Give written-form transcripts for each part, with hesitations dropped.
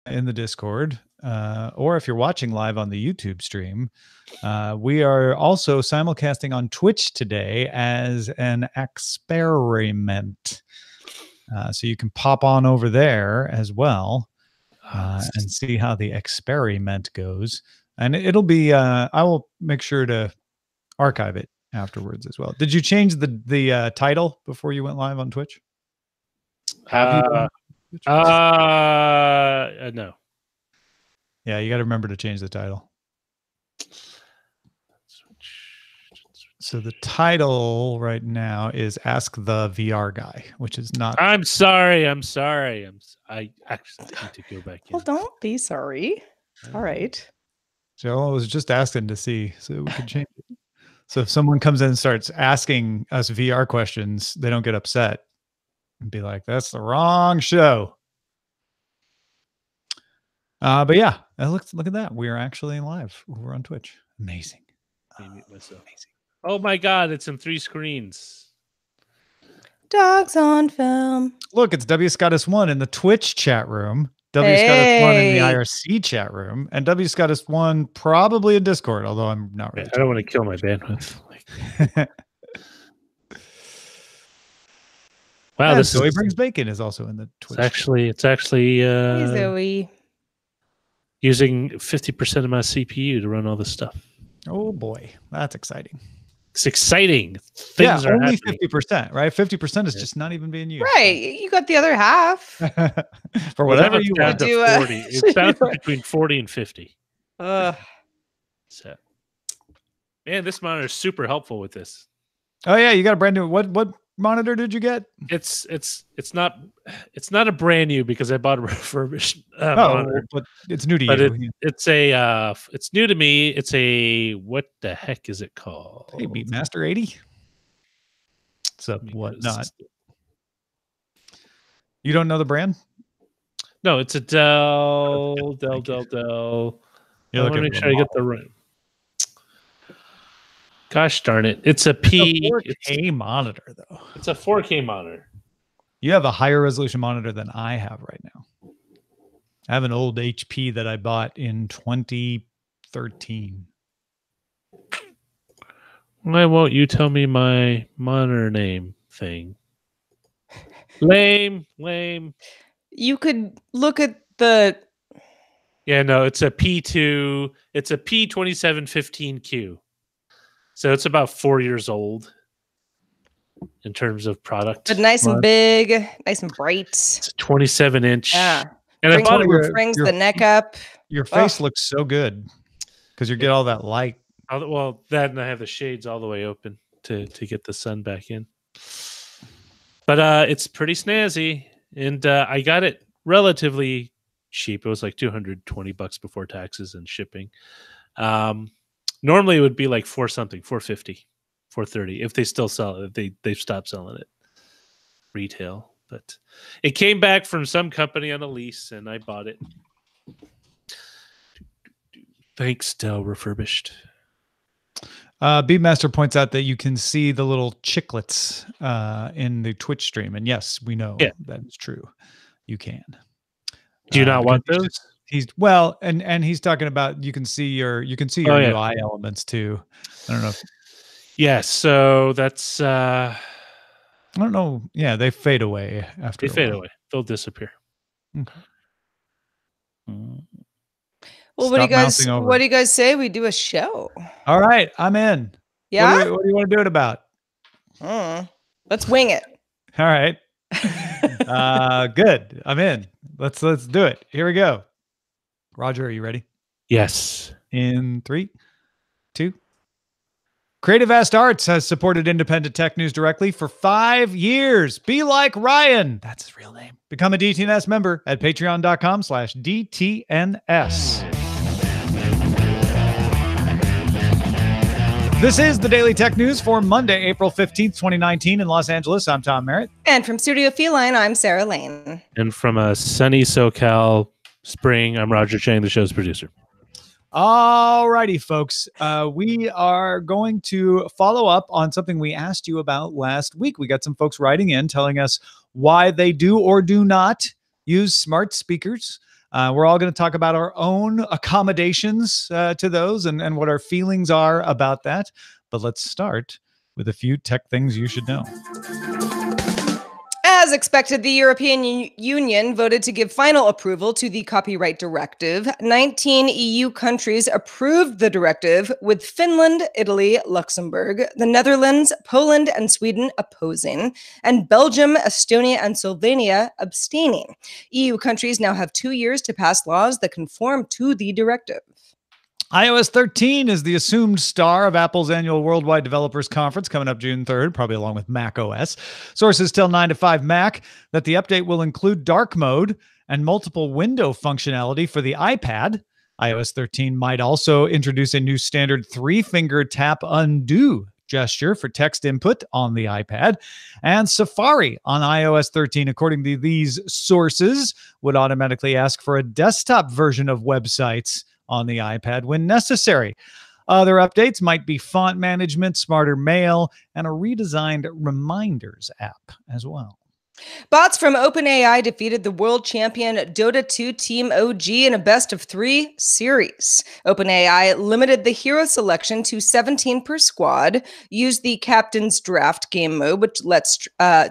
in the Discord, or if you're watching live on the YouTube stream, we are also simulcasting on Twitch today as an experiment. So you can pop on over there as well and see how the experiment goes. And it'll be, I will make sure to archive it afterwards as well. Did you change the title before you went live on Twitch? Have you? No. Yeah, you got to remember to change the title. So the title right now is Ask the VR Guy, which is not... I'm sorry. I actually need to go back in. Well, don't be sorry. All right. So I was just asking to see so we could change it. So if someone comes in and starts asking us VR questions, they don't get upset and be like, that's the wrong show. But yeah, look at that. We are actually live over on Twitch. Amazing. Amazing. Oh my God, it's in 3 screens. Dogs on film. Look, it's W Scottus1 in the Twitch chat room, W Scottus1 in the IRC chat room, and W Scottus1 probably in Discord, although I'm not really. I don't want to kill my bandwidth. Wow, and this Zoe Brings Bacon is also in the Twitch. It's actually Hey, Zoe. Using 50% of my CPU to run all this stuff. Oh boy, that's exciting. It's exciting. Things are only 50%, right? 50% is just not even being used. Right. You got the other half. For whatever you want to do. 40. It's down to between 40 and 50. So, man, this monitor is super helpful with this. Oh yeah, you got a brand new. What monitor did you get? It's not a brand new because I bought a refurbished monitor. But it's new to you. It's new to me. It's a, what the heck is it called? Hey, Beatmaster 80. So whatnot. You don't know the brand? No, it's a Dell. I want to make sure I get the right. Gosh darn it. It's a 4K monitor, though. It's a 4K monitor. You have a higher resolution monitor than I have right now. I have an old HP that I bought in 2013. Why won't you tell me my monitor name thing? Lame. You could look at the... Yeah, no, it's a P2. It's a P2715Q. So it's about 4 years old in terms of product. But nice and big, nice and bright. It's a 27-inch. Yeah. And brings the neck up. Your face looks so good because you get all that light. Well, that and I have the shades all the way open to get the sun back in. But it's pretty snazzy. And I got it relatively cheap. It was like $220 before taxes and shipping. Normally it would be like $450, $430 if they still sell it. They've stopped selling it retail, but it came back from some company on a lease, and I bought it. Thanks, Dell Refurbished. Beatmaster points out that you can see the little chiclets in the Twitch stream, and yes, we know that is true. You can. Do you not want those? He's and he's talking about you can see your UI elements too. I don't know. Yes, so that's I don't know. Yeah, they fade away after. They fade away. They'll disappear. Okay. Well, what do you guys say we do a show? All right, I'm in. Yeah. What do you want to do it about? Let's wing it. All right. Good. I'm in. Let's do it. Here we go. Roger, are you ready? Yes. In 3, 2. Creative Vast Arts has supported independent tech news directly for 5 years. Be like Ryan. That's his real name. Become a DTNS member at patreon.com/DTNS. This is the Daily Tech News for Monday, April 15th, 2019 in Los Angeles. I'm Tom Merritt. And from Studio Feline, I'm Sarah Lane. And from a sunny SoCal spring, I'm Roger Chang, the show's producer. All righty, folks. We are going to follow up on something we asked you about last week. We got some folks writing in telling us why they do or do not use smart speakers. We're all going to talk about our own accommodations to those and what our feelings are about that. But let's start with a few tech things you should know. As expected, the European Union voted to give final approval to the copyright directive. 19 EU countries approved the directive, with Finland, Italy, Luxembourg, the Netherlands, Poland, and Sweden opposing, and Belgium, Estonia, and Slovenia abstaining. EU countries now have 2 years to pass laws that conform to the directive. iOS 13 is the assumed star of Apple's annual Worldwide Developers Conference coming up June 3rd, probably along with Mac OS. Sources tell 9to5Mac that the update will include dark mode and multiple window functionality for the iPad. iOS 13 might also introduce a new standard 3-finger tap undo gesture for text input on the iPad. And Safari on iOS 13, according to these sources, would automatically ask for a desktop version of websites on the iPad when necessary. Other updates might be font management, smarter mail, and a redesigned reminders app as well. Bots from OpenAI defeated the world champion Dota 2 Team OG in a best-of-3 series. OpenAI limited the hero selection to 17 per squad, used the Captain's Draft game mode, which lets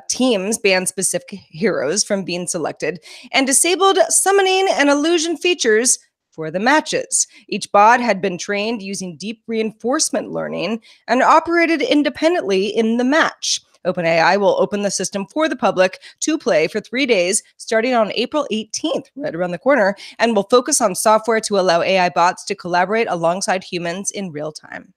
teams ban specific heroes from being selected, and disabled summoning and illusion features for the matches. Each bot had been trained using deep reinforcement learning and operated independently in the match. OpenAI will open the system for the public to play for 3 days, starting on April 18th, right around the corner, and will focus on software to allow AI bots to collaborate alongside humans in real time.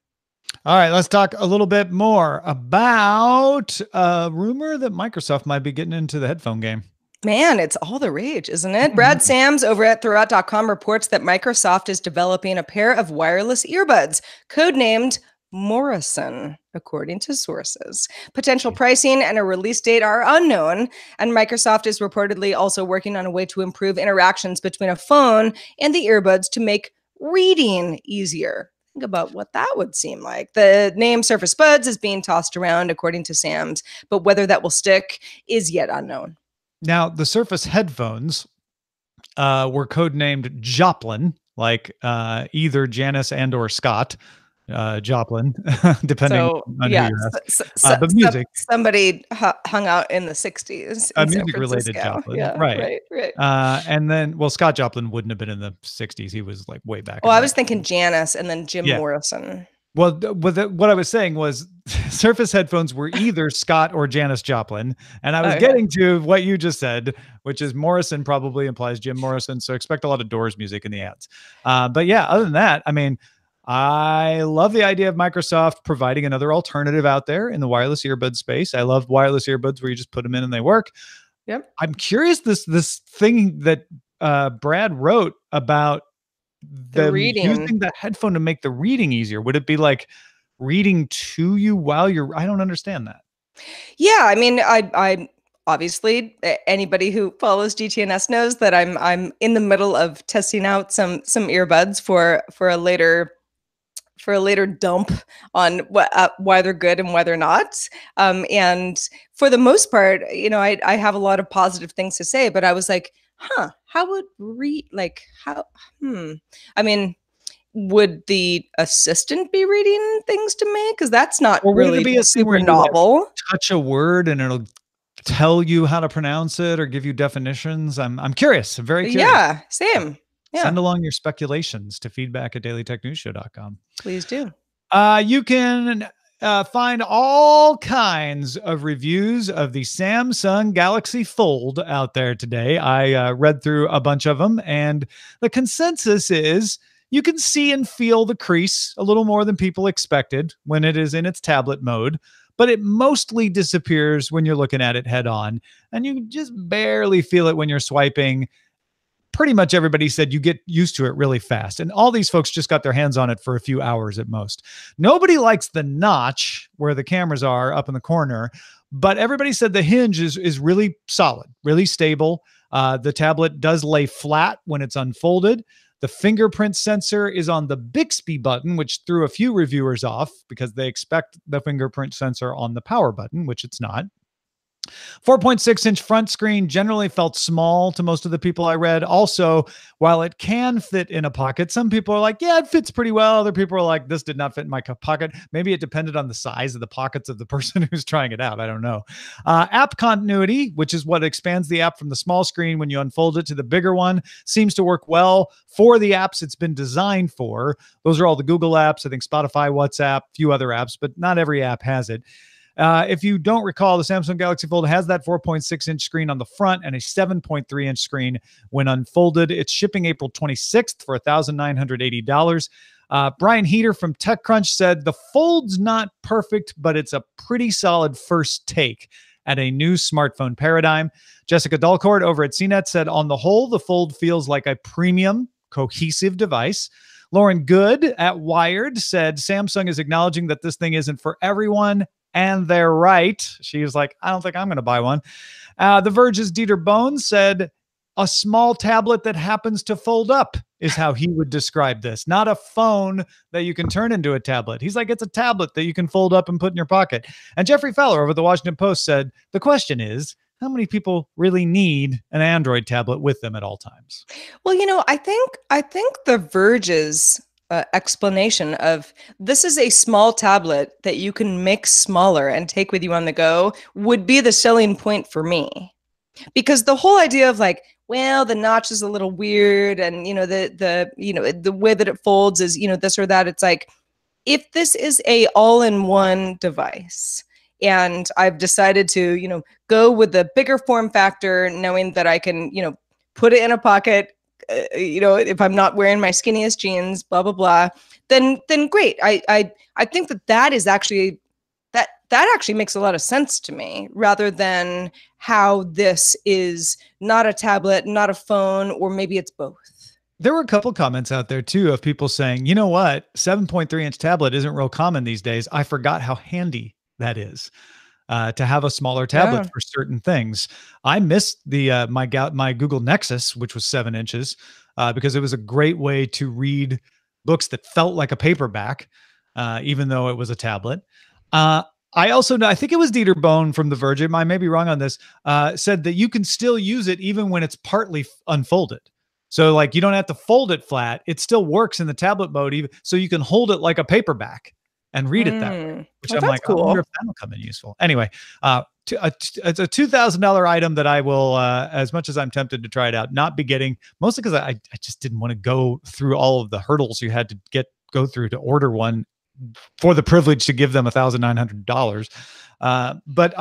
All right, let's talk a little bit more about a rumor that Microsoft might be getting into the headphone game. Man, it's all the rage, isn't it? Brad Sams over at Thurrott.com reports that Microsoft is developing a pair of wireless earbuds, codenamed Morrison, according to sources. Potential pricing and a release date are unknown, and Microsoft is reportedly also working on a way to improve interactions between a phone and the earbuds to make reading easier. Think about what that would seem like. The name Surface Buds is being tossed around, according to Sams, but whether that will stick is yet unknown. Now, the Surface headphones were codenamed Joplin, like either Janice and or Scott Joplin, depending on who you ask. But music. Somebody hung out in the 60s. Music-related Joplin. Yeah, right. And then, well, Scott Joplin wouldn't have been in the 60s. He was like way back. Well, I was thinking Janice and then Jim Morrison. Well, what I was saying was Surface headphones were either Scott or Janice Joplin. And I was getting to what you just said, which is Morrison probably implies Jim Morrison. So expect a lot of Doors music in the ads. But yeah, other than that, I mean, I love the idea of Microsoft providing another alternative out there in the wireless earbud space. I love wireless earbuds where you just put them in and they work. Yep. I'm curious, this thing that Brad wrote about the reading, using the headphone to make the reading easier. Would it be like reading to you while you're, I don't understand that. Yeah. I mean, I obviously anybody who follows DTNS knows that I'm in the middle of testing out some earbuds for a later dump on why they're good and why they're not. And for the most part, you know, I have a lot of positive things to say, but I was like, how would I mean, would the assistant be reading things to me? Because that's not really be a super novel. Like, touch a word and it'll tell you how to pronounce it or give you definitions. I'm curious. I'm very curious. Yeah, same. Yeah. Send along your speculations to feedback@dailytechnewsshow.com. Please do. You can find all kinds of reviews of the Samsung Galaxy Fold out there today. I read through a bunch of them, and the consensus is you can see and feel the crease a little more than people expected when it is in its tablet mode, but it mostly disappears when you're looking at it head on, and you just barely feel it when you're swiping. Pretty much everybody said you get used to it really fast. And all these folks just got their hands on it for a few hours at most. Nobody likes the notch where the cameras are up in the corner, but everybody said the hinge is really solid, really stable. The tablet does lay flat when it's unfolded. The fingerprint sensor is on the Bixby button, which threw a few reviewers off because they expect the fingerprint sensor on the power button, which it's not. 4.6-inch front screen generally felt small to most of the people I read. Also, while it can fit in a pocket, some people are like, yeah, it fits pretty well. Other people are like, this did not fit in my pocket. Maybe it depended on the size of the pockets of the person who's trying it out. I don't know. App continuity, which is what expands the app from the small screen when you unfold it to the bigger one, seems to work well for the apps it's been designed for. Those are all the Google apps, I think Spotify, WhatsApp, a few other apps, but not every app has it. If you don't recall, the Samsung Galaxy Fold has that 4.6-inch screen on the front and a 7.3-inch screen when unfolded. It's shipping April 26th for $1,980. Brian Heater from TechCrunch said, the Fold's not perfect, but it's a pretty solid first take at a new smartphone paradigm. Jessica Dalcourt over at CNET said, on the whole, the Fold feels like a premium, cohesive device. Lauren Good at Wired said, Samsung is acknowledging that this thing isn't for everyone, and they're right. She was like, I don't think I'm going to buy one. The Verge's Dieter Bones said, a small tablet that happens to fold up is how he would describe this. Not a phone that you can turn into a tablet. He's like, it's a tablet that you can fold up and put in your pocket. And Jeffrey Fowler over the Washington Post said, the question is, how many people really need an Android tablet with them at all times? Well, I think the Verge's explanation of this is a small tablet that you can make smaller and take with you on the go would be the selling point for me, because the whole idea of like, well, the notch is a little weird, and the way that it folds is this or that. It's like, if this is a all-in-one device, and I've decided to go with the bigger form factor, knowing that I can put it in a pocket. If I'm not wearing my skinniest jeans, blah, blah, blah, then great. I think that is actually, that actually makes a lot of sense to me, rather than how this is not a tablet, not a phone, or maybe it's both. There were a couple comments out there too of people saying, you know what, 7.3-inch tablet isn't real common these days. I forgot how handy that is. To have a smaller tablet for certain things. I missed the my Google Nexus, which was 7 inches, because it was a great way to read books that felt like a paperback, even though it was a tablet. I think it was Dieter Bohn from The Verge, I may be wrong on this, said that you can still use it even when it's partly unfolded. So like you don't have to fold it flat. It still works in the tablet mode, even so you can hold it like a paperback and read it that way, which I'm like, cool. I wonder if that'll come in useful. Anyway, it's a $2,000 item that I will, as much as I'm tempted to try it out, not be getting, mostly because I just didn't want to go through all of the hurdles you had to go through to order one for the privilege to give them $1,900. But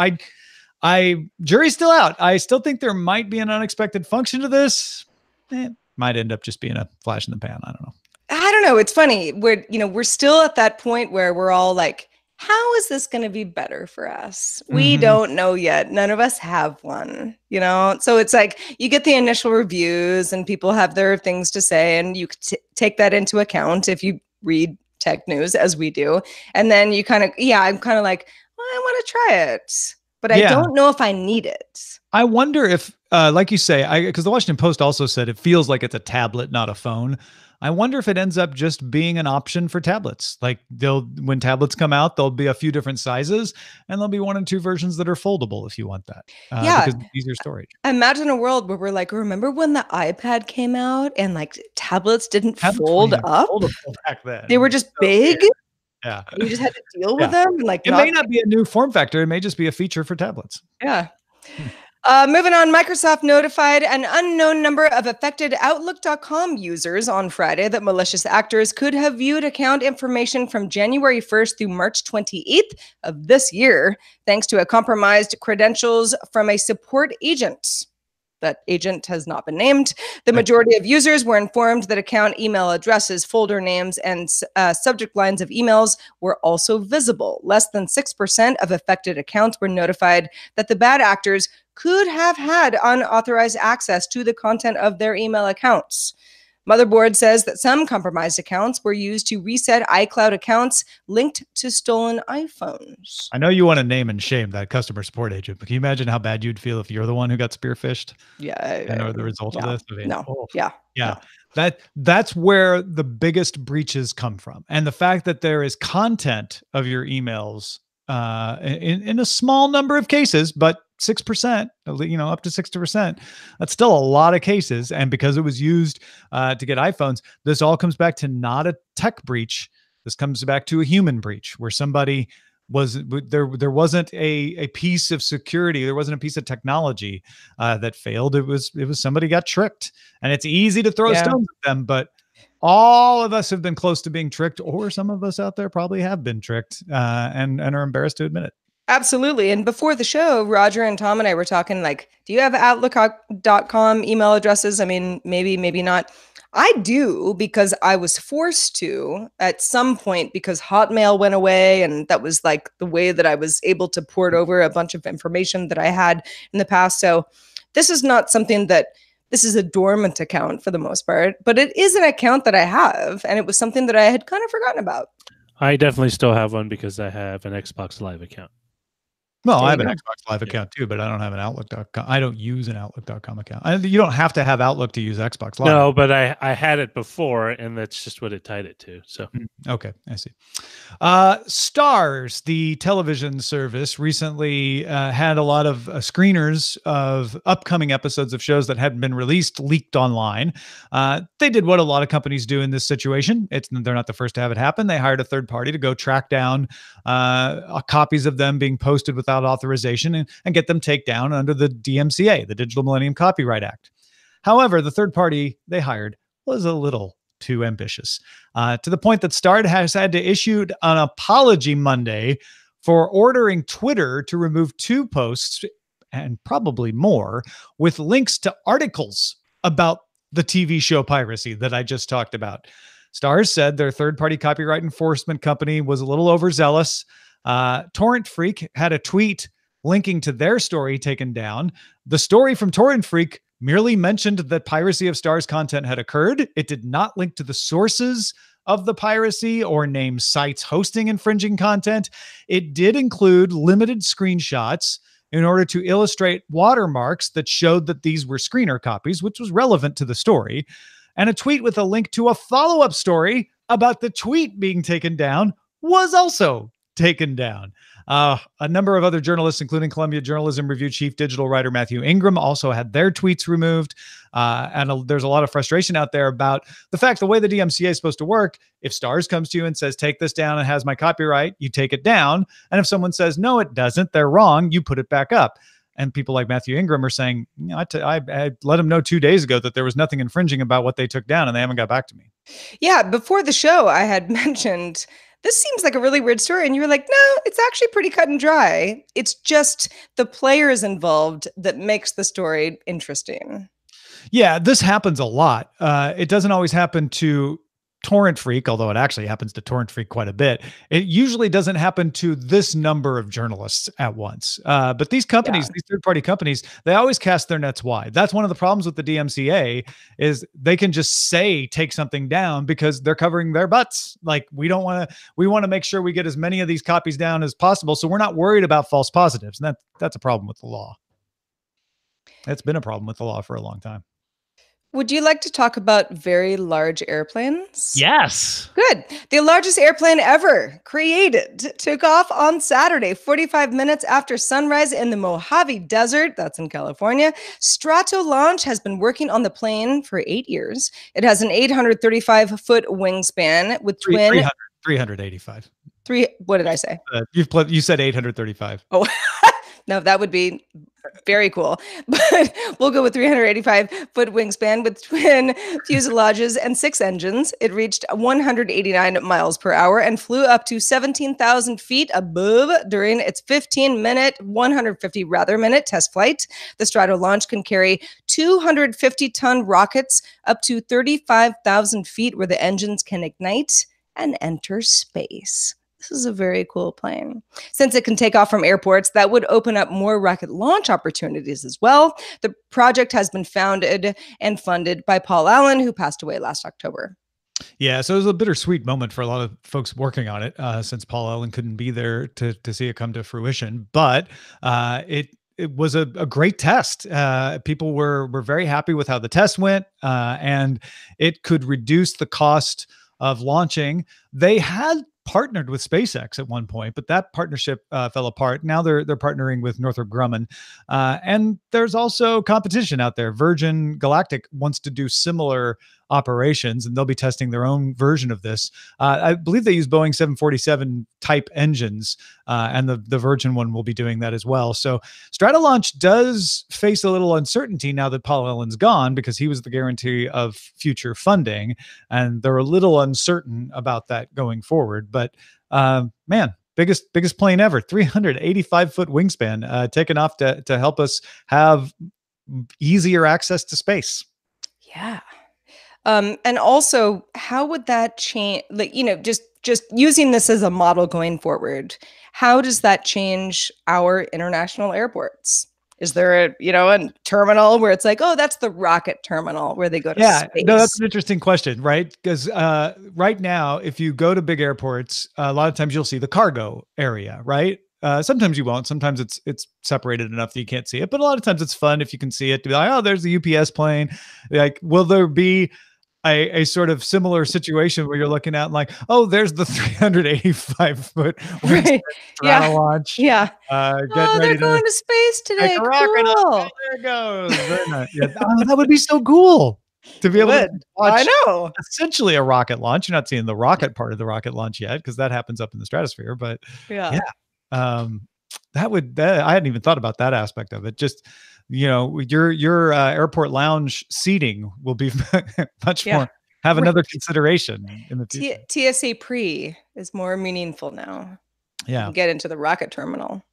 I jury's still out. I still think there might be an unexpected function to this. It might end up just being a flash in the pan. I don't know. I don't know. It's funny. We're still at that point where we're all like, how is this going to be better for us? We don't know yet. None of us have one, So it's like you get the initial reviews and people have their things to say, and you take that into account if you read tech news, as we do. And then you I'm kind of like, well, I want to try it, but I don't know if I need it. I wonder if, like you say, because the Washington Post also said it feels like it's a tablet, not a phone. I wonder if it ends up just being an option for tablets. Like when tablets come out, there'll be a few different sizes, and there'll be 1 and 2 versions that are foldable if you want that. Because it's easier storage. Imagine a world where we're like, remember when the iPad came out and like tablets didn't fold up? Back then. They were just big. Weird. Yeah. You just had to deal with them. Like it may not be a new form factor. It may just be a feature for tablets. Yeah. Moving on, Microsoft notified an unknown number of affected Outlook.com users on Friday that malicious actors could have viewed account information from January 1st through March 28th of this year, thanks to a compromised credentials from a support agent. That agent has not been named. The majority of users were informed that account email addresses, folder names, and subject lines of emails were also visible. Less than 6% of affected accounts were notified that the bad actors could have had unauthorized access to the content of their email accounts. Motherboard says that some compromised accounts were used to reset iCloud accounts linked to stolen iPhones. I know you want to name and shame that customer support agent, but can you imagine how bad you'd feel if you're the one who got spearphished? Yeah. And or the result of this? I mean, Yeah. That's where the biggest breaches come from. And the fact that there is content of your emails in a small number of cases, but 6%, up to 60%. That's still a lot of cases. And because it was used to get iPhones, this all comes back to not a tech breach. This comes back to a human breach where somebody there wasn't a piece of security. There wasn't a piece of technology that failed. It was somebody got tricked, and it's easy to throw stones at them, but all of us have been close to being tricked, or some of us out there probably have been tricked and are embarrassed to admit it. Absolutely. And before the show, Roger and Tom and I were talking like, do you have Outlook.com email addresses? I mean, maybe not. I do, because I was forced to at some point because Hotmail went away, and that was like the way that I was able to port over a bunch of information that I had in the past. So this is not something this is a dormant account for the most part, but it is an account that I have, and it was something that I had kind of forgotten about. I definitely still have one because I have an Xbox Live account. Well, I have an Xbox Live account too, but I don't have an Outlook.com. I don't use an Outlook.com account. You don't have to have Outlook to use Xbox Live. No, but I had it before, and that's just what it tied it to. So okay, I see. Starz, the television service, recently had a lot of screeners of upcoming episodes of shows that hadn't been released, leaked online. They did what a lot of companies do in this situation. They're not the first to have it happen. They hired a third party to go track down copies of them being posted without authorization and get them taken down under the DMCA, the Digital Millennium Copyright Act. However, the third party they hired was a little too ambitious, to the point that Starz has had to issue an apology Monday for ordering Twitter to remove 2 posts, and probably more, with links to articles about the TV show piracy that I just talked about. Starz said their third-party copyright enforcement company was a little overzealous. Torrent Freak had a tweet linking to their story taken down. The story from Torrent Freak merely mentioned that piracy of Starz content had occurred. It did not link to the sources of the piracy or name sites hosting infringing content. It did include limited screenshots in order to illustrate watermarks that showed that these were screener copies, which was relevant to the story, and a tweet with a link to a follow-up story about the tweet being taken down was also taken down. A number of other journalists, including Columbia Journalism Review chief digital writer Matthew Ingram, also had their tweets removed. There's a lot of frustration out there about the fact the way the DMCA is supposed to work. If Starz comes to you and says, take this down and has my copyright, you take it down. And if someone says, no, it doesn't, they're wrong, you put it back up. And people like Matthew Ingram are saying, I let them know 2 days ago that there was nothing infringing about what they took down, and they haven't got back to me. Yeah, before the show, I had mentioned, this seems like a really weird story. And you were like, no, it's actually pretty cut and dry. It's just the players involved that makes the story interesting. Yeah, this happens a lot. It doesn't always happen to Torrent Freak, although it actually happens to Torrent Freak quite a bit. It usually doesn't happen to this number of journalists at once. But these companies, these third-party companies, they always cast their nets wide. That's one of the problems with the DMCA is they can just say, take something down because they're covering their butts. Like we want to make sure we get as many of these copies down as possible. So we're not worried about false positives. And that's a problem with the law. It's been a problem with the law for a long time. Would you like to talk about very large airplanes? Yes. Good. The largest airplane ever created took off on Saturday, 45 minutes after sunrise in the Mojave Desert. That's in California. Stratolaunch has been working on the plane for 8 years. It has an 835-foot wingspan with twin... 385. What did I say? You said 835. Oh, no, that would be very cool. But we'll go with 385-foot wingspan with twin fuselages and 6 engines. It reached 189 miles per hour and flew up to 17,000 feet above during its 150-minute test flight. The Stratolaunch can carry 250-ton rockets up to 35,000 feet where the engines can ignite and enter space. This is a very cool plane. Since it can take off from airports, that would open up more rocket launch opportunities as well. The project has been founded and funded by Paul Allen, who passed away last October. Yeah, so it was a bittersweet moment for a lot of folks working on it, since Paul Allen couldn't be there to see it come to fruition. But it was a great test. People were very happy with how the test went, and it could reduce the cost of launching. They had partnered with SpaceX at one point, but that partnership fell apart. Now they're partnering with Northrop Grumman, and there's also competition out there. Virgin Galactic wants to do similar operations, and they'll be testing their own version of this. I believe they use Boeing 747 type engines, and the Virgin one will be doing that as well. So Stratolaunch does face a little uncertainty now that Paul Allen's gone, because he was the guarantee of future funding, and they're a little uncertain about that going forward. But man, biggest plane ever, 385-foot wingspan, taken off to help us have easier access to space. Yeah. And also, how would that change? Like, just using this as a model going forward, how does that change our international airports? Is there a terminal where it's like, oh, that's the rocket terminal where they go to space? No, that's an interesting question, right? Because right now, if you go to big airports, a lot of times you'll see the cargo area, right? Sometimes you won't. Sometimes it's separated enough that you can't see it. But a lot of times it's fun if you can see it, to be like, oh, there's the UPS plane. Like, will there be a sort of similar situation where you're looking at like, oh, there's the 385-foot right. Stratolaunch. Yeah. They're going to space today. Cool. There it goes. That would be so cool to be able to watch. I know. Essentially a rocket launch. You're not seeing the rocket part of the rocket launch yet, because that happens up in the stratosphere. But yeah. I hadn't even thought about that aspect of it. Just, your airport lounge seating will be much more, have another consideration in the future. TSA pre is more meaningful now. Yeah. Get into the rocket terminal.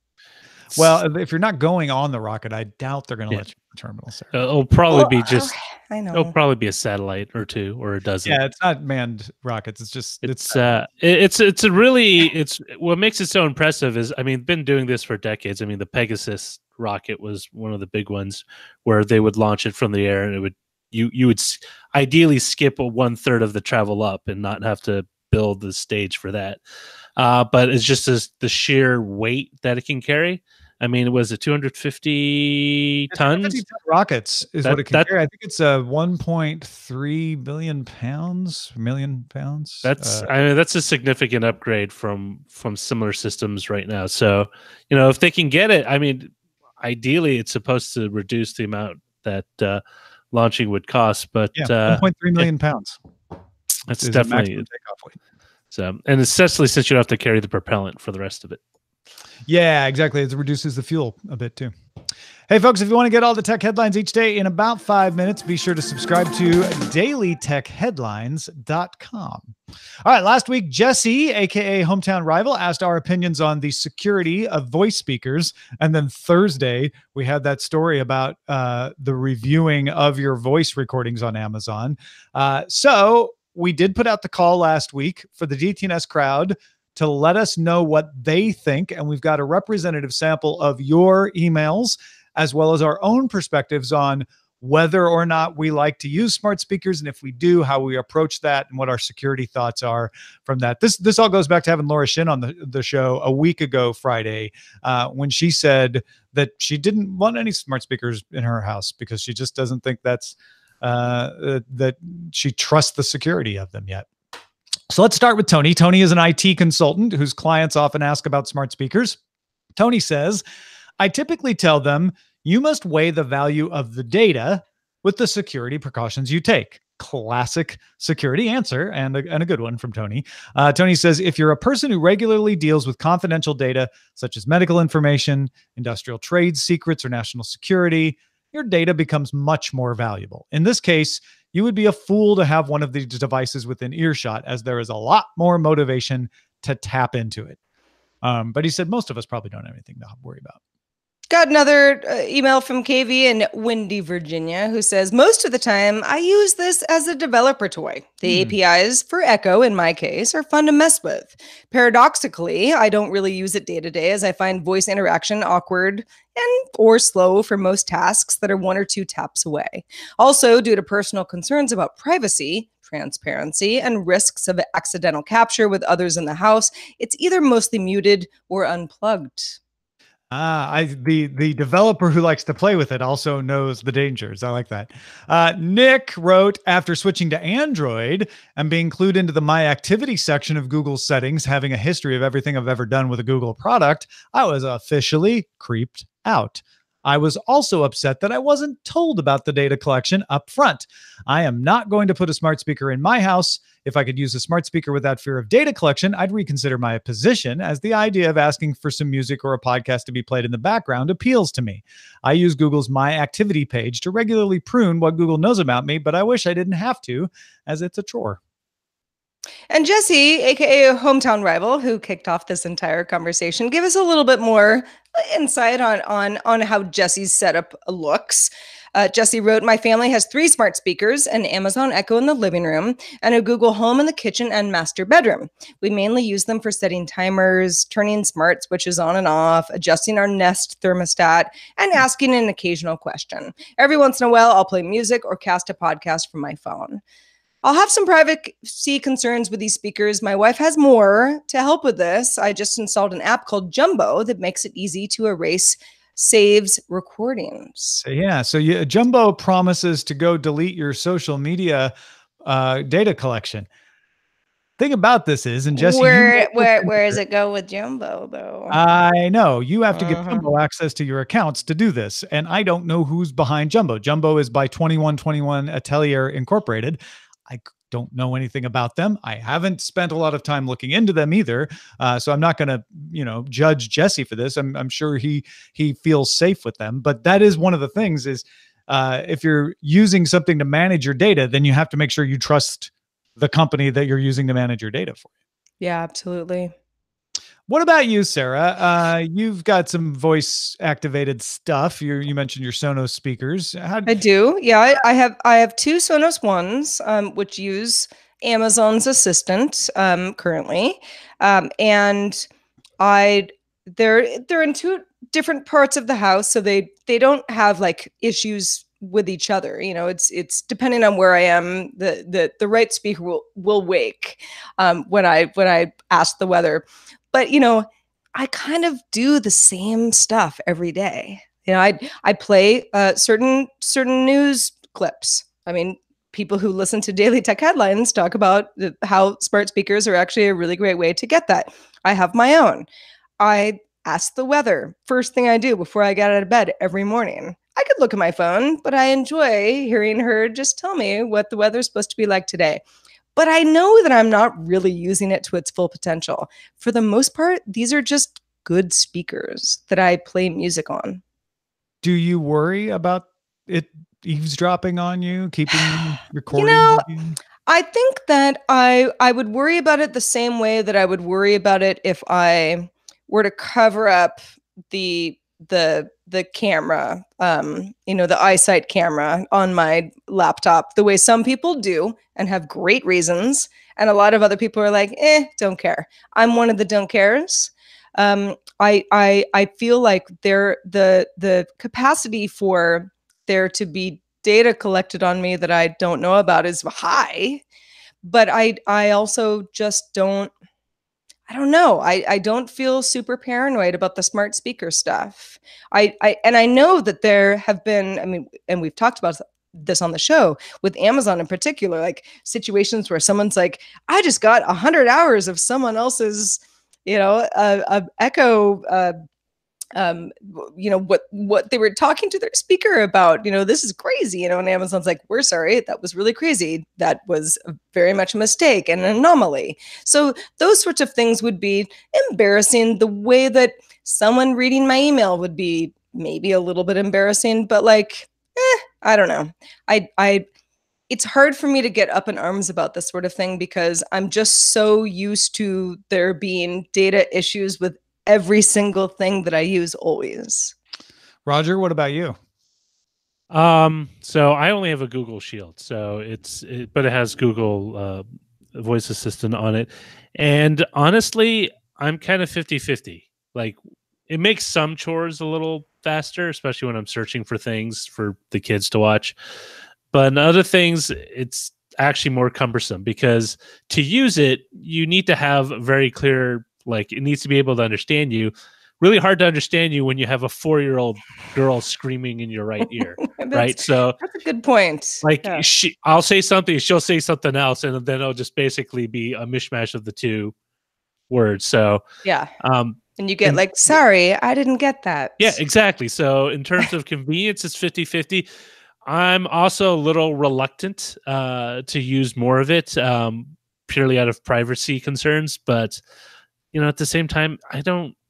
Well, if you're not going on the rocket, I doubt they're going to let you in the terminal, sir. It'll probably be just, I know. It'll probably be a satellite or two or a dozen. Yeah, it's not manned rockets. It's just, it's what makes it so impressive is, been doing this for decades. The Pegasus rocket was one of the big ones where they would launch it from the air, and it would, you would ideally skip 1/3 of the travel up and not have to build the stage for that. But it's just the sheer weight that it can carry. It was 250 tons. 250 ton rockets is what it can carry. I think it's 1.3 billion pounds, million pounds. That's that's a significant upgrade from similar systems right now. So, if they can get it, ideally it's supposed to reduce the amount that launching would cost. But 1.3 million pounds. That's definitely takeoff weight. So, and especially since you don't have to carry the propellant for the rest of it. Yeah, exactly. It reduces the fuel a bit too. Hey, folks, if you want to get all the tech headlines each day in about 5 minutes, be sure to subscribe to dailytechheadlines.com. All right, last week, Jesse, aka Hometown Rival, asked our opinions on the security of voice speakers. And then Thursday, we had that story about the reviewing of your voice recordings on Amazon. So we did put out the call last week for the DTNS crowd to let us know what they think. And we've got a representative sample of your emails, as well as our own perspectives on whether or not we like to use smart speakers. And if we do, how we approach that and what our security thoughts are from that. This all goes back to having Laura Shin on the show a week ago, Friday, when she said that she didn't want any smart speakers in her house because she just doesn't think that's that she trusts the security of them yet. So let's start with Tony. Tony is an IT consultant whose clients often ask about smart speakers. Tony says, I typically tell them, you must weigh the value of the data with the security precautions you take. Classic security answer, and a good one from Tony. Tony says, if you're a person who regularly deals with confidential data, such as medical information, industrial trade secrets, or national security, your data becomes much more valuable. In this case, you would be a fool to have one of these devices within earshot, as there is a lot more motivation to tap into it. But he said most of us probably don't have anything to worry about. Got another email from KV in Windy, Virginia, who says, most of the time I use this as a developer toy. The APIs for Echo, in my case, are fun to mess with. Paradoxically, I don't really use it day to day, as I find voice interaction awkward or slow for most tasks that are 1 or 2 taps away. Also, due to personal concerns about privacy, transparency, and risks of accidental capture with others in the house, it's either mostly muted or unplugged. The developer who likes to play with it also knows the dangers. I like that. Nick wrote, after switching to Android and being clued into the My Activity section of Google's settings, having a history of everything I've ever done with a Google product, I was officially creeped out. I was also upset that I wasn't told about the data collection up front. I am not going to put a smart speaker in my house. If I could use a smart speaker without fear of data collection, I'd reconsider my position, as the idea of asking for some music or a podcast to be played in the background appeals to me. I use Google's My Activity page to regularly prune what Google knows about me, but I wish I didn't have to, as it's a chore. And Jesse, aka hometown rival, who kicked off this entire conversation, give us a little bit more insight on how Jesse's setup looks. Jesse wrote, my family has 3 smart speakers, an Amazon Echo in the living room, and a Google Home in the kitchen and master bedroom. We mainly use them for setting timers, turning smart switches on and off, adjusting our Nest thermostat, and asking an occasional question. Every once in a while, I'll play music or cast a podcast from my phone. I'll have some privacy concerns with these speakers. My wife has more to help with this. I just installed an app called Jumbo that makes it easy to erase saves recordings. Yeah, so Jumbo promises to go delete your social media data collection. Thing about this is, and Jesse, where does it go with Jumbo though? I know you have to give Jumbo access to your accounts to do this, and I don't know who's behind Jumbo. Jumbo is by 2121 Atelier Incorporated. I don't know anything about them. I haven't spent a lot of time looking into them either. So I'm not going to, judge Jesse for this. I'm sure he feels safe with them, but that is one of the things is, if you're using something to manage your data, then you have to make sure you trust the company that you're using to manage your data for you. Yeah, absolutely. What about you, Sarah? You've got some voice activated stuff. You mentioned your Sonos speakers. I do. Yeah, I have 2 Sonos Ones, which use Amazon's Assistant currently, and they're in 2 different parts of the house, so they don't have like issues with each other. It's depending on where I am. The right speaker will wake when I ask the weather. But, I kind of do the same stuff every day. I play certain news clips. I mean, people who listen to Daily Tech Headlines talk about how smart speakers are actually a really great way to get that. I have my own. I ask the weather first thing I do before I get out of bed every morning. I could look at my phone, but I enjoy hearing her just tell me what the weather's supposed to be like today. But I know that I'm not really using it to its full potential. For the most part, these are just good speakers that I play music on. Do you worry about it eavesdropping on you, keeping recording? I think that I would worry about it the same way that I would worry about it if I were to cover up the camera, the eyesight camera on my laptop, the way some people do and have great reasons. And a lot of other people are like, don't care. I'm one of the don't cares. I feel like the capacity for there to be data collected on me that I don't know about is high, but I also just I don't know. I don't feel super paranoid about the smart speaker stuff. I know that there have been, and we've talked about this on the show with Amazon in particular, like situations where someone's like, I just got 100 hours of someone else's, Echo, what they were talking to their speaker about, this is crazy, and Amazon's like, we're sorry, that was really crazy. That was very much a mistake and an anomaly. So those sorts of things would be embarrassing the way that someone reading my email would be maybe a little bit embarrassing, but I don't know. It's hard for me to get up in arms about this sort of thing because I'm just so used to there being data issues with every single thing that I use always. Roger, what about you? So I only have a Google Shield, but it has Google voice assistant on it. And honestly, I'm kind of 50-50. Like, it makes some chores a little faster, especially when I'm searching for things for the kids to watch. But in other things, it's actually more cumbersome because to use it, you need to have very clear, it needs to be able to understand you, really hard to understand you when you have a 4-year-old girl screaming in your right ear, right? So that's a good point. like Yeah. I'll say something, she'll say something else, and then it'll just basically be a mishmash of the two words. So Yeah. And you get like, sorry, I didn't get that. Yeah, exactly. So in terms of convenience, it's 50-50. I'm also a little reluctant to use more of it, purely out of privacy concerns. But at the same time, I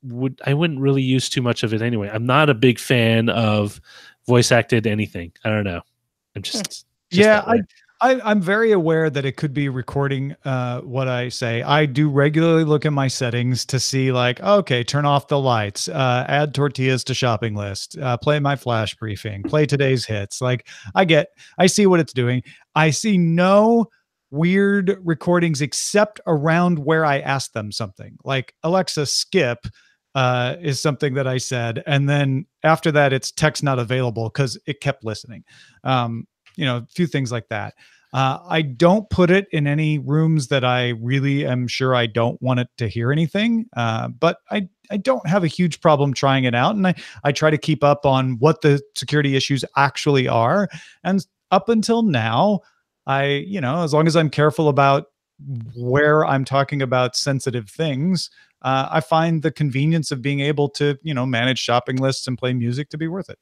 wouldn't really use too much of it anyway. I'm not a big fan of voice acted anything. I don't know. I'm just yeah. I'm very aware that it could be recording what I say. I do regularly look at my settings to see like, okay, turn off the lights, add tortillas to shopping list, play my flash briefing, play today's hits. Like I see what it's doing. I see no weird recordings except around where I asked them something. Like Alexa, skip is something that I said. And then after that, it's text not available because it kept listening. A few things like that. I don't put it in any rooms that I really am sure I don't want it to hear anything. But I don't have a huge problem trying it out. And I try to keep up on what the security issues actually are. And up until now, as long as I'm careful about where I'm talking about sensitive things, I find the convenience of being able to, manage shopping lists and play music to be worth it.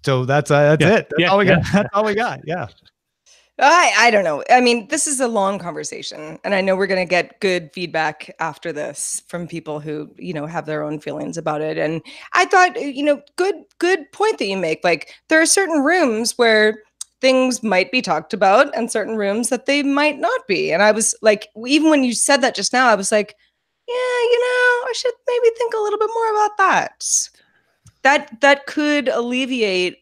So that's it. That's all we got. That's all we got. Yeah. I don't know. I mean, this is a long conversation, and I know we're going to get good feedback after this from people who, have their own feelings about it. And I thought, good point that you make. Like, there are certain rooms where things might be talked about and certain rooms that they might not be. And I was like, even when you said that just now, I was like, yeah, I should maybe think a little bit more about that. That could alleviate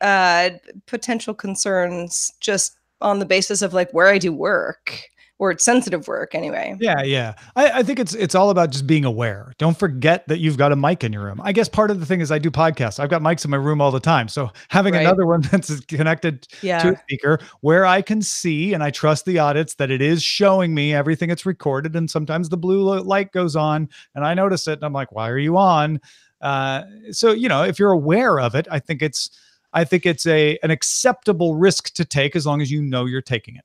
potential concerns just on the basis of like where I do work, or it's sensitive work anyway. Yeah. I think it's all about just being aware. Don't forget that you've got a mic in your room. I guess part of the thing is I do podcasts. I've got mics in my room all the time. So having another one that's connected to a speaker where I can see, and I trust the audits that it is showing me everything it's recorded. And sometimes the blue light goes on and I notice it and I'm like, why are you on? So, if you're aware of it, I think it's an acceptable risk to take as long as you're taking it.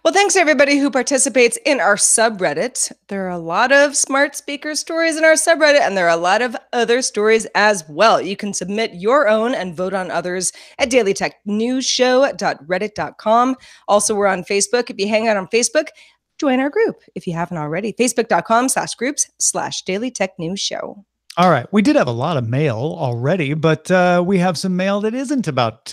Well, thanks to everybody who participates in our subreddit. There are a lot of smart speaker stories in our subreddit, and there are a lot of other stories as well. You can submit your own and vote on others at dailytechnewsshow.reddit.com. Also, we're on Facebook. If you hang out on Facebook, join our group if you haven't already. Facebook.com/groups/dailytechnewsshow. All right. We did have a lot of mail already, but we have some mail that isn't about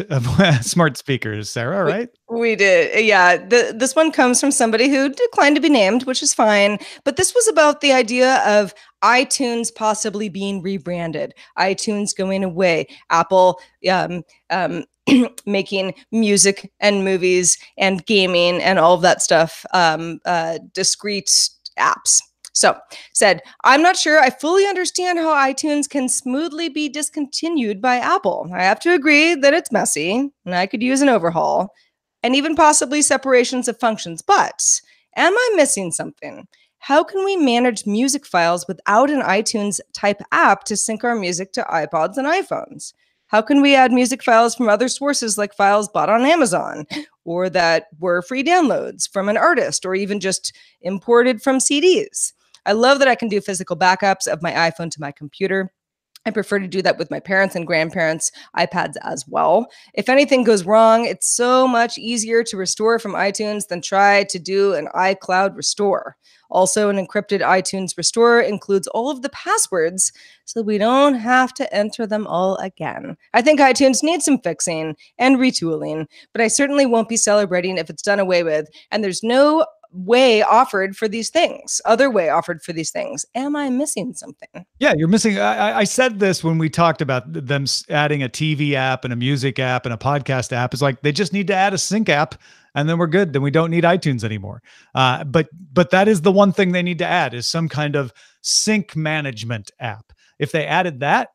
smart speakers, Sarah, right? We did. Yeah. This one comes from somebody who declined to be named, which is fine. But this was about the idea of iTunes possibly being rebranded, iTunes going away, Apple making music and movies and gaming and all of that stuff discrete apps. So said, I'm not sure I fully understand how iTunes can smoothly be discontinued by Apple. I have to agree that it's messy and I could use an overhaul and even possibly separations of functions. But am I missing something? How can we manage music files without an iTunes type app to sync our music to iPods and iPhones? How can we add music files from other sources like files bought on Amazon or that were free downloads from an artist or even just imported from CDs? I love that I can do physical backups of my iPhone to my computer. I prefer to do that with my parents' and grandparents' iPads as well. If anything goes wrong, it's so much easier to restore from iTunes than try to do an iCloud restore. Also, an encrypted iTunes restore includes all of the passwords so we don't have to enter them all again. I think iTunes needs some fixing and retooling, but I certainly won't be celebrating if it's done away with, and there's no way offered for these things, Am I missing something? Yeah, you're missing. I said this when we talked about them adding a TV app and a music app and a podcast app. It's like they just need to add a sync app and then we're good. Then we don't need iTunes anymore. But that is the one thing they need to add is some kind of sync management app. If they added that,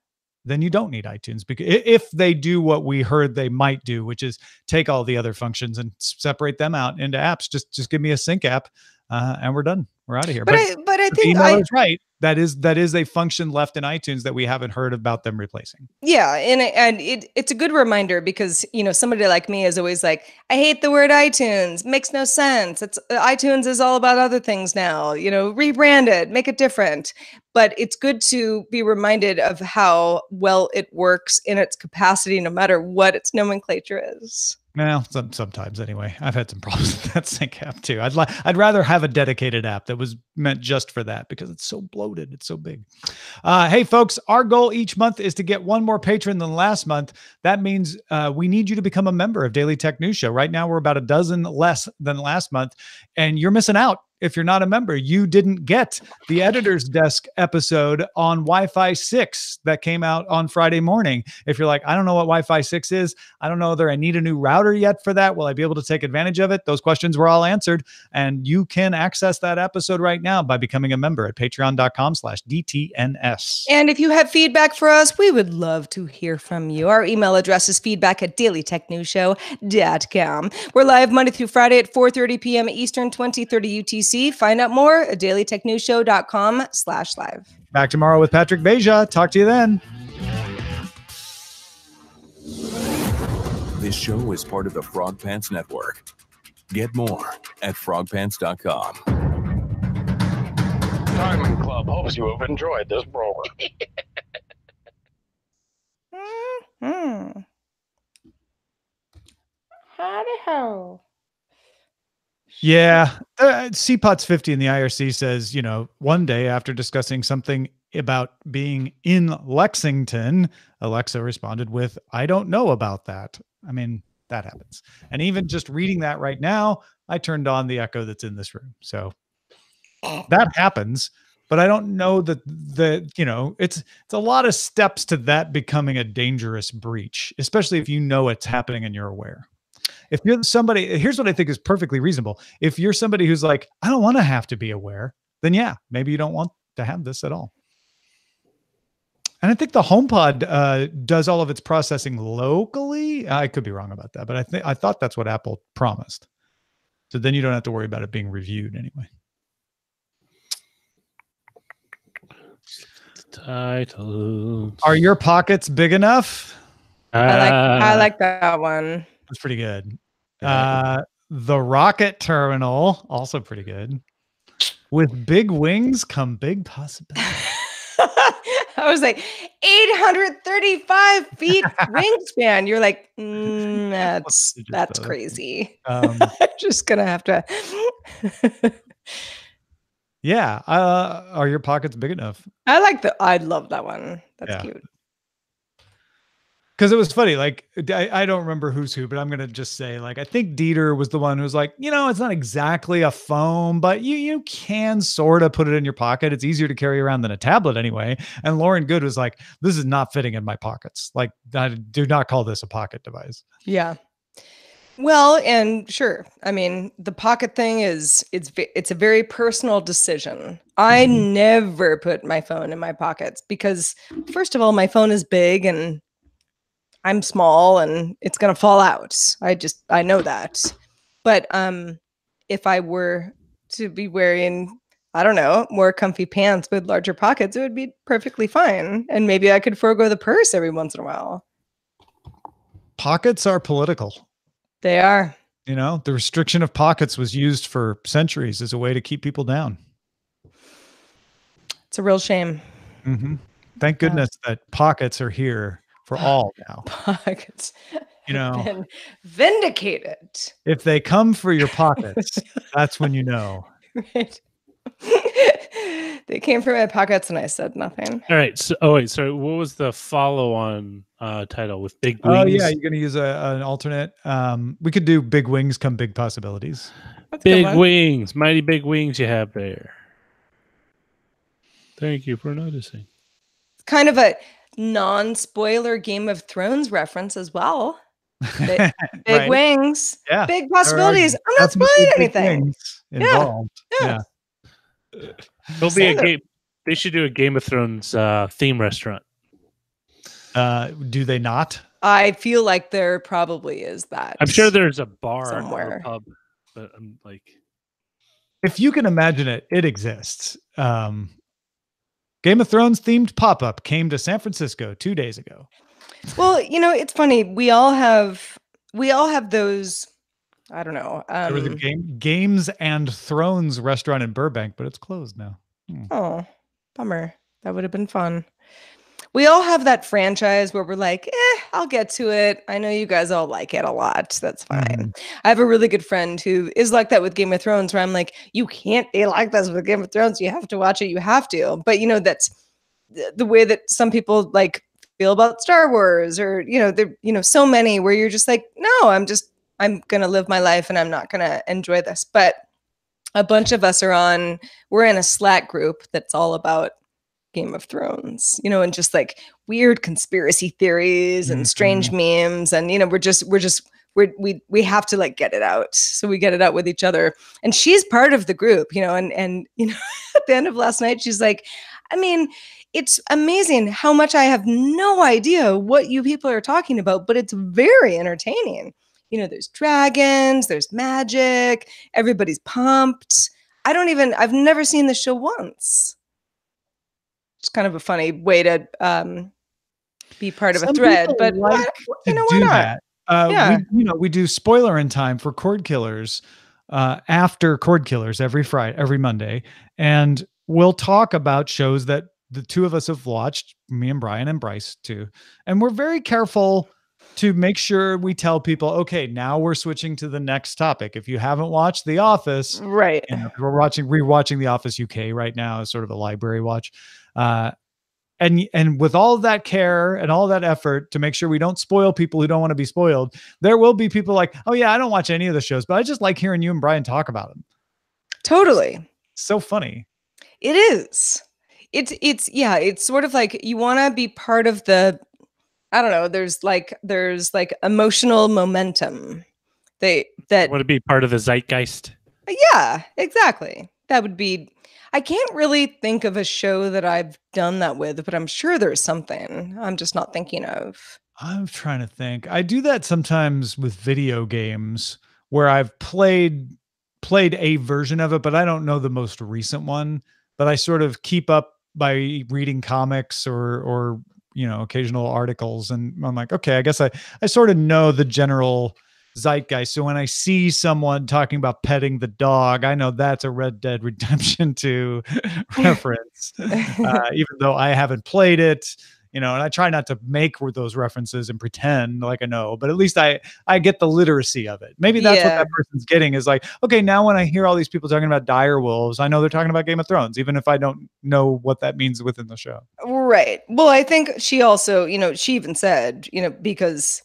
then you don't need iTunes, because if they do what we heard they might do, which is take all the other functions and separate them out into apps, just give me a sync app and we're done. We're out of here. But I think emailer's right. That is a function left in iTunes that we haven't heard about them replacing. Yeah, and it's a good reminder because somebody like me is always like, I hate the word iTunes, makes no sense. It's iTunes is all about other things now. Rebrand it, make it different. But it's good to be reminded of how well it works in its capacity, no matter what its nomenclature is. Well, sometimes anyway. I've had some problems with that sync app too. I'd rather have a dedicated app that was meant just for that because it's so bloated. It's so big. Hey, folks, our goal each month is to get one more patron than last month. That means we need you to become a member of Daily Tech News Show. Right now, we're about a dozen less than last month, and you're missing out. If you're not a member, you didn't get the editor's desk episode on Wi-Fi 6 that came out on Friday morning. If you're like, I don't know what Wi-Fi 6 is. I don't know whether I need a new router yet for that. Will I be able to take advantage of it? Those questions were all answered. And you can access that episode right now by becoming a member at patreon.com/DTNS. And if you have feedback for us, we would love to hear from you. Our email address is feedback@dailytechnewsshow.com. We're live Monday through Friday at 4:30 p.m. Eastern, 20:30 UTC. Find out more at dailytechnewsshow.com/live. Back tomorrow with Patrick Beja. Talk to you then. This show is part of the Frog Pants Network. Get more at frogpants.com. Diamond Club hopes you have enjoyed this program. Howdy ho. Yeah. CPOTS 50 in the IRC says, one day after discussing something about being in Lexington, Alexa responded with, I don't know about that. I mean, that happens. And even just reading that right now, I turned on the Echo that's in this room. So that happens. But I don't know that it's a lot of steps to that becoming a dangerous breach, especially if it's happening and you're aware. If you're somebody, here's what I think is perfectly reasonable. If you're somebody who's like, I don't want to have to be aware, then yeah, maybe you don't want to have this at all. And I think the HomePod does all of its processing locally. I could be wrong about that, but I thought that's what Apple promised. So then you don't have to worry about it being reviewed anyway. Title. Are your pockets big enough? I like that one. That's pretty good. The rocket terminal, also pretty good. With big wings come big possibilities. I was like, 835 feet wingspan. You're like, that's crazy. I'm just gonna have to. Yeah. Are your pockets big enough? I love that one. That's cute. Because it was funny, like I don't remember who's who, but I'm gonna just say, like, I think Dieter was the one who was like, it's not exactly a phone, but you can sort of put it in your pocket. It's easier to carry around than a tablet anyway. And Lauren Good was like, this is not fitting in my pockets. Like, I do not call this a pocket device. Yeah. Well, and sure. I mean, the pocket thing it's a very personal decision. I never put my phone in my pockets because, first of all, my phone is big and I'm small and it's going to fall out. I know that. But if I were to be wearing, I don't know, more comfy pants with larger pockets, it would be perfectly fine. And maybe I could forego the purse every once in a while. Pockets are political. They are. The restriction of pockets was used for centuries as a way to keep people down. It's a real shame. Mm-hmm. Thank goodness that pockets are here for all now. Pockets have been vindicated. If they come for your pockets, that's when you know. Right. They came for my pockets and I said nothing. All right. So, sorry. What was the follow-on title with big wings? Oh yeah, you're gonna use an alternate. We could do big wings come big possibilities. That's big wings, mighty big wings you have there. Thank you for noticing. It's kind of a non-spoiler Game of Thrones reference as well. Big right. wings, yeah, big possibilities. I'm not spoiling anything. Involved. Yeah. There'll be a game. They should do a Game of Thrones theme restaurant. Do they not? I feel like there probably is that. I'm sure there's a bar somewhere. or a pub, but I'm like, if you can imagine it, it exists. Game of Thrones themed pop-up came to San Francisco 2 days ago. Well, it's funny. We all have those. I don't know. There was a Games and Thrones restaurant in Burbank, but it's closed now. Oh, bummer. That would have been fun. We all have that franchise where we're like, I'll get to it. I know you guys all like it a lot. That's fine. I have a really good friend who is like that with Game of Thrones, where I'm like, you can't be like this with Game of Thrones. You have to watch it. You have to. But that's the way that some people like feel about Star Wars, or there, so many where you're just like, no, I'm gonna live my life and I'm not gonna enjoy this. But a bunch of us we're in a Slack group that's all about Game of Thrones, and just like weird conspiracy theories and strange memes, and we have to like get it out, so we get it out with each other. And she's part of the group, and at the end of last night, she's like, I mean, it's amazing how much I have no idea what you people are talking about, but it's very entertaining. There's dragons, there's magic, everybody's pumped. I've never seen the show once. It's kind of a funny way to be part of a thread, but why not? That. We do spoiler in time for Cord Killers after Cord Killers every Monday, and we'll talk about shows that the two of us have watched, me and Brian and Bryce too, and we're very careful to make sure we tell people, okay, now we're switching to the next topic. If you haven't watched The Office, right? We're rewatching The Office UK right now as sort of a library watch. And with all of that care and all that effort to make sure we don't spoil people who don't want to be spoiled, there will be people like, oh yeah, I don't watch any of the shows, but I just like hearing you and Brian talk about them. Totally. So funny. It is. It's sort of like you want to be part of the, I don't know, there's like emotional momentum. That want to be part of the zeitgeist. Yeah, exactly. That would be, I can't really think of a show that I've done that with, but I'm sure there's something I'm just not thinking of. I'm trying to think. I do that sometimes with video games where I've played a version of it, but I don't know the most recent one. But I sort of keep up by reading comics or occasional articles, and I'm like, okay, I guess I sort of know the general zeitgeist. So when I see someone talking about petting the dog, I know that's a Red Dead Redemption 2 reference, even though I haven't played it, and I try not to make those references and pretend like I know, but at least I get the literacy of it. Maybe that's what that person's getting, is like, okay, now when I hear all these people talking about dire wolves, I know they're talking about Game of Thrones, even if I don't know what that means within the show. Right. Well, I think she also, she even said, because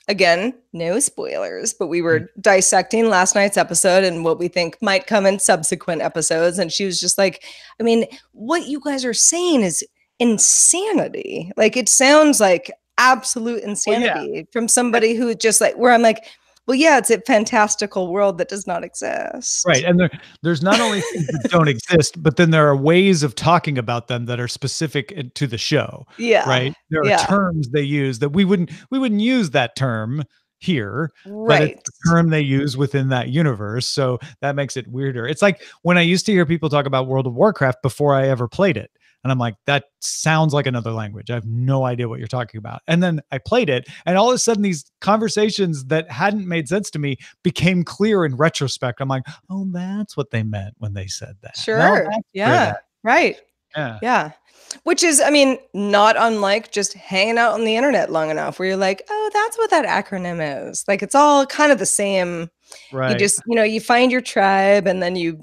again, no spoilers, but we were dissecting last night's episode and what we think might come in subsequent episodes. And she was just like, I mean, what you guys are saying is insanity. Like, it sounds like absolute insanity from somebody who just like, where I'm like, well, yeah, it's a fantastical world that does not exist. Right. And there's not only things that don't exist, but then there are ways of talking about them that are specific to the show. Yeah. Right. There are terms they use that we wouldn't use that term here, but it's the term they use within that universe. So that makes it weirder. It's like when I used to hear people talk about World of Warcraft before I ever played it. And I'm like, that sounds like another language. I have no idea what you're talking about. And then I played it, and all of a sudden these conversations that hadn't made sense to me became clear in retrospect. I'm like, oh, that's what they meant when they said that. Sure. Yeah. Right. Yeah. Yeah. Which is, I mean, not unlike just hanging out on the internet long enough where you're like, oh, that's what that acronym is. Like, it's all kind of the same. Right. You just, you find your tribe, and then you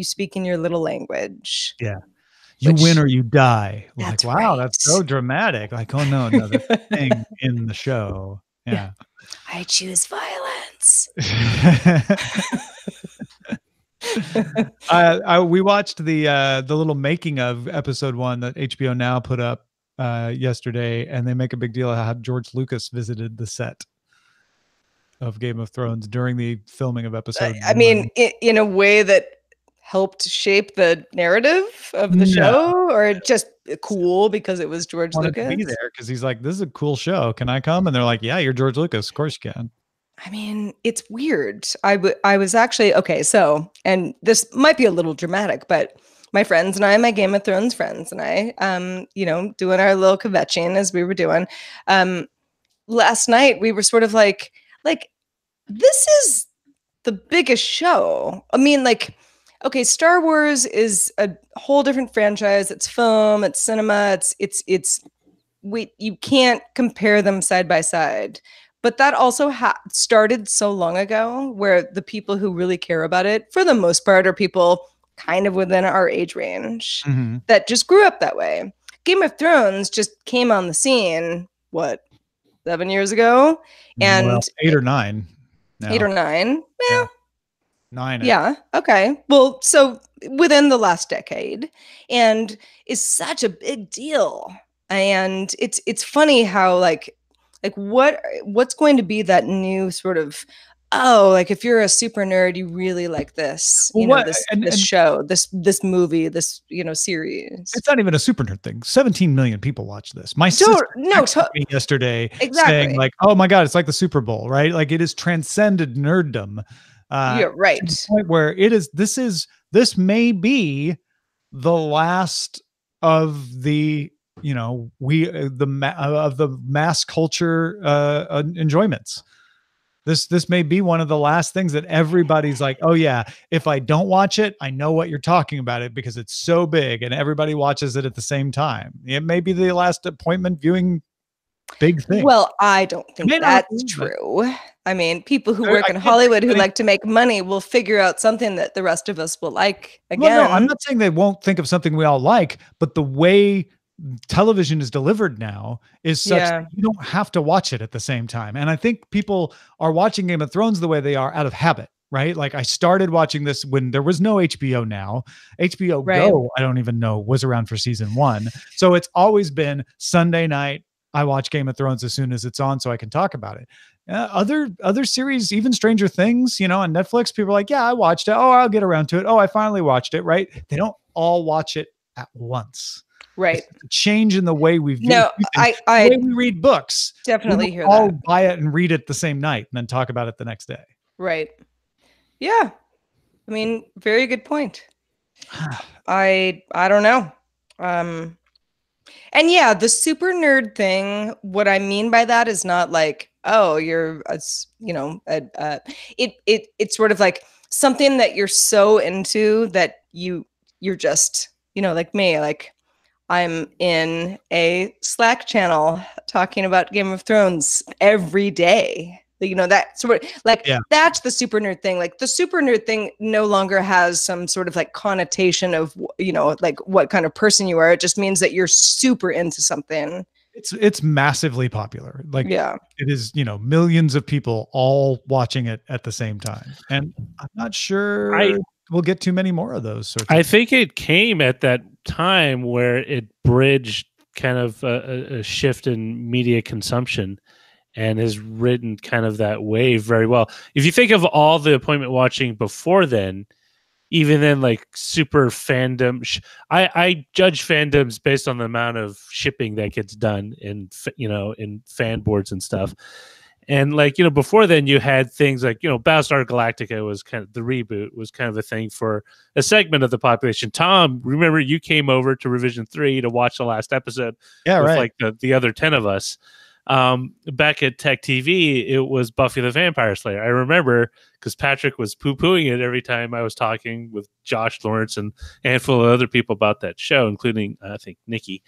speak in your little language. Yeah. You win or you die. Like, wow, right. That's so dramatic. Like, oh no, another thing in the show. Yeah. I choose violence. We watched the little making of episode 1 that HBO Now put up yesterday, and they make a big deal of how George Lucas visited the set of Game of Thrones during the filming of episode 1. I mean, in a way that helped shape the narrative of the show, or just cool because it was George Lucas? To be there because he's like, this is a cool show. Can I come? And they're like, yeah, you're George Lucas. Of course you can. I mean, it's weird. I was actually okay. So, and this might be a little dramatic, but my friends and I, my Game of Thrones friends and I, doing our little kvetching as we were doing. Last night we were sort of like this is the biggest show. I mean, like, okay, Star Wars is a whole different franchise. It's film, it's cinema, you can't compare them side by side. But that also started so long ago, where the people who really care about it, for the most part, are people kind of within our age range that just grew up that way. Game of Thrones just came on the scene, what, 7 years ago? And well, 8 or 9 now. 8 or 9. Yeah. 9. Yeah. Okay. Well, so within the last decade, and is such a big deal. And it's funny how like what's going to be that new sort of, oh, like if you're a super nerd, you really like this, this show, this movie, this, series. It's not even a super nerd thing. 17 million people watch this. My sister texted me yesterday saying like, oh my God, it's like the Super Bowl, right? Like it has transcended nerddom. Yeah, right. To the point where this may be the last of the, of the mass culture enjoyments. This may be one of the last things that everybody's like, oh yeah, if I don't watch it, I know what you're talking about it because it's so big and everybody watches it at the same time. It may be the last appointment viewing big thing. Well, I don't think that's true. I mean, people who work in Hollywood who like to make money will figure out something that the rest of us will like again. Well, no, I'm not saying they won't think of something we all like, but the way television is delivered now is such that you don't have to watch it at the same time. And I think people are watching Game of Thrones the way they are out of habit, right? Like I started watching this when there was no HBO now. HBO Go, I don't even know, was around for season 1. So it's always been Sunday night. I watch Game of Thrones as soon as it's on so I can talk about it. Other series, even Stranger Things, on Netflix, people are like, yeah, I watched it. Oh, I'll get around to it. Oh, I finally watched it, right? They don't all watch it at once. Right. It's a change in the way we view the way we read books. Definitely hear all that. Buy it and read it the same night and then talk about it the next day. Right. Yeah. I mean, very good point. I don't know. And yeah, the super nerd thing, what I mean by that is not like, oh, you're, it's sort of like something that you're so into that you're just, like me, like I'm in a Slack channel talking about Game of Thrones every day. That sort of like, that's the super nerd thing. Like the super nerd thing no longer has some sort of like connotation of, like what kind of person you are. It just means that you're super into something. It's massively popular. Like it is, millions of people all watching it at the same time. And I'm not sure we'll get too many more of those sorts of things. Think it came at that time where it bridged kind of a shift in media consumption and has ridden kind of that wave very well. If you think of all the appointment watching before then, even then, like super fandom, I judge fandoms based on the amount of shipping that gets done in fan boards and stuff. And like, before then you had things like, Battlestar Galactica was kind of the reboot was kind of a thing for a segment of the population. Tom, remember you came over to Revision 3 to watch the last episode with like the other 10 of us. Back at Tech TV, it was Buffy the Vampire Slayer. I remember because Patrick was poo-pooing it every time I was talking with Josh Lawrence and a handful of other people about that show, including I think Nikki.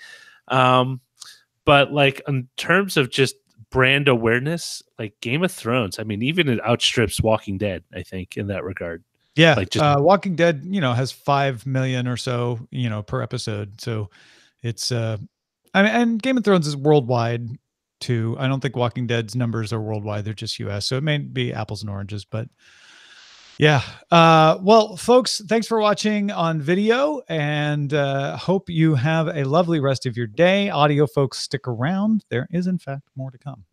But like in terms of just brand awareness, like Game of Thrones, I mean, even it outstrips Walking Dead, I think, in that regard. Yeah, like just Walking Dead, has 5 million or so, per episode. So it's and Game of Thrones is worldwide too. I don't think Walking Dead's numbers are worldwide. They're just US. So it may be apples and oranges, but yeah. Well, folks, thanks for watching on video and hope you have a lovely rest of your day. Audio folks, stick around. There is in fact more to come.